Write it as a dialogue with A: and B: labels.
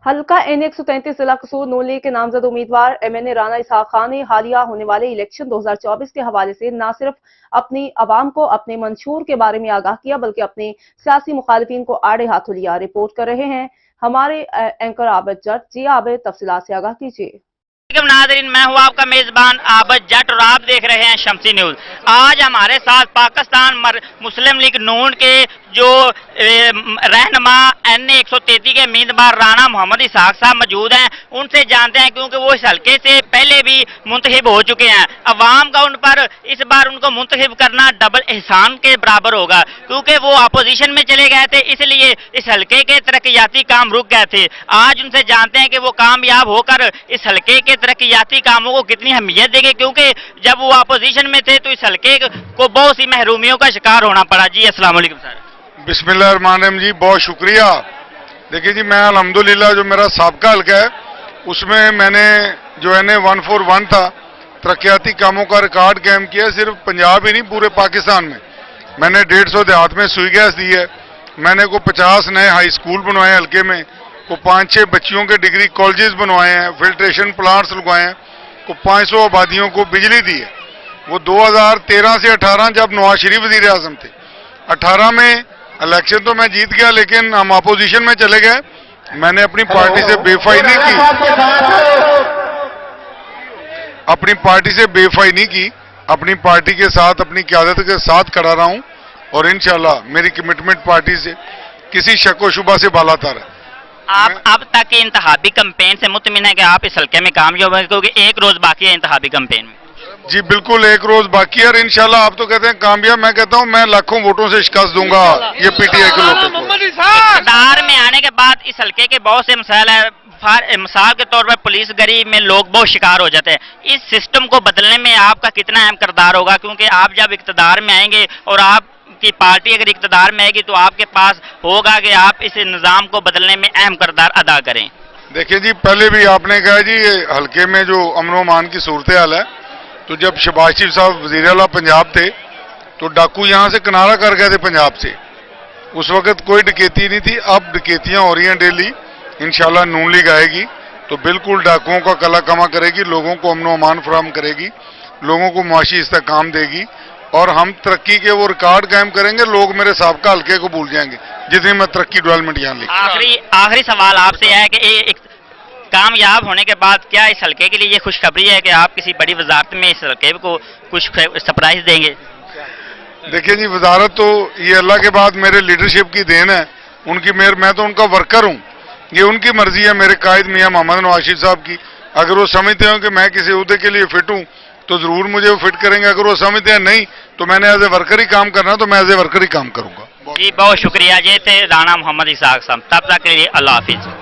A: हल्का N133 जिला कसूर नून लीग के नामजद उम्मीदवार MNA राना इसहाक खान ने हालिया होने वाले इलेक्शन 2024 के हवाले से न सिर्फ अपनी आवाम को अपने मंशूर के बारे में आगाह किया बल्कि अपने सियासी मुखालिफिन को आड़े हाथों लिया। रिपोर्ट कर रहे हैं हमारे एंकर आबिद जट। जी आबिद, तफसीलात से आगाह कीजिए।
B: नाज़रीन, मैं हूँ आपका मेजबान आबिद जट और आप देख रहे हैं शम्सी न्यूज। आज हमारे साथ पाकिस्तान मुस्लिम लीग नून के जो रहनुमा NA133 के उम्मीदवार राना मोहम्मद इसहाक साहब मौजूद हैं। उनसे जानते हैं, क्योंकि वो इस हल्के से पहले भी मुंतखब हो चुके हैं। अवाम का उन पर इस बार उनको मुंतखब करना डबल एहसान के बराबर होगा, क्योंकि वो अपोजिशन में चले गए थे, इसलिए इस हल्के के तरक्याती काम रुक गए थे। आज उनसे जानते हैं कि वो कामयाब होकर इस हल्के के तरक्याती कामों को कितनी अहमियत देंगे, क्योंकि जब वो अपोजिशन में थे तो इस हल्के को बहुत सी महरूमियों का शिकार होना पड़ा। जी अस्सलाम वालेकुम सर।
C: बिस्मिल्लाहिर्रहमानिर्रहीम जी, बहुत शुक्रिया। देखिए जी, मैं अल्हम्दुलिल्लाह जो मेरा साबका हल्का है उसमें मैंने जो NA141 था तरक्याती कामों का रिकॉर्ड कायम किया। सिर्फ पंजाब ही नहीं, पूरे पाकिस्तान में मैंने 150 देहात में सुई गैस दी है। मैंने को 50 नए हाई स्कूल बनवाए हल्के में, को 5-6 बच्चियों के डिग्री कॉलेजेस बनवाए हैं, फिल्ट्रेशन प्लांट्स लगवाए हैं, को 500 आबादियों को बिजली दी है। वो 2013 से 18 जब नवाज शरीफ वज़ीर आज़म थे, 18 में इलेक्शन तो मैं जीत गया, लेकिन हम अपोजिशन में चले गए। मैंने अपनी पार्टी से बेवफाई नहीं की, अपनी पार्टी के साथ, अपनी क़यादत के साथ खड़ा रहा हूं और इंशाल्लाह मेरी कमिटमेंट पार्टी से किसी शक व शुबा से बालातर है।
B: आप अब तक के इंतखाबी कैंपेन से मुतमिन है कि आप इस हल्के में कामयाब हैं, क्योंकि एक रोज बाकी है इंतखाबी कैंपेन में?
C: जी बिल्कुल, एक रोज बाकी है और इंशाल्लाह आप तो कहते हैं कामयाब, मैं कहता हूं मैं लाखों वोटों से शिकस्त दूंगा ये PTI के लोगों को।
B: इक़्तिदार में आने के बाद इस हल्के के बहुत से मसाइल है। मिसाल के तौर पर पुलिस गरी में लोग बहुत शिकार हो जाते हैं। इस सिस्टम को बदलने में आपका कितना अहम किरदार होगा, क्योंकि आप जब इक़्तिदार में आएंगे और आपकी पार्टी अगर इक़्तिदार में आएगी तो आपके पास होगा कि आप इस निज़ाम को बदलने में अहम किरदार अदा करें।
C: देखिए जी, पहले भी आपने कहा जी ये हल्के में जो अमन अमान की सूरत हाल है, तो जब शहबाज शरीफ साहब वज़ीर आला पंजाब थे तो डाकू यहाँ से किनारा कर गए थे पंजाब से। उस वक्त कोई डकैती नहीं थी, अब डकैतियाँ हो रही हैं डेली। इंशाल्लाह नून लीग आएगी तो बिल्कुल डाकुओं का कला कमा करेगी, लोगों को अमन अमान फराहम करेगी, लोगों को मुआशी इस्तेहकाम देगी और हम तरक्की के वो रिकॉर्ड कायम करेंगे। लोग मेरे साबका हल्के को भूल जाएंगे जितनी मैं तरक्की डेवलपमेंट यहाँ लिखी।
B: आखिरी सवाल आपसे है कि कामयाब होने के बाद क्या इस हल्के के लिए ये खुशखबरी है कि आप किसी बड़ी वजारत में इस हल्के को कुछ सरप्राइज देंगे?
C: देखिए जी, वजारत तो ये अल्लाह के बाद मेरे लीडरशिप की देन है, उनकी मेहर, मैं तो उनका वर्कर हूँ। ये उनकी मर्जी है, मेरे कायद मियां मोहम्मद नवाज शरीफ साहब की। अगर वो समझते हो कि मैं किसी उहदे के लिए फिट हूँ तो जरूर मुझे वो फिट करेंगे। अगर वो समझते हैं नहीं तो मैंने एज ए वर्कर ही काम करना, तो मैं एज ए वर्कर ही काम करूंगा।
B: जी बहुत शुक्रिया। ये थे राना मोहम्मद इसहाक साहब। तब तक के लिए अल्लाह हाफिज।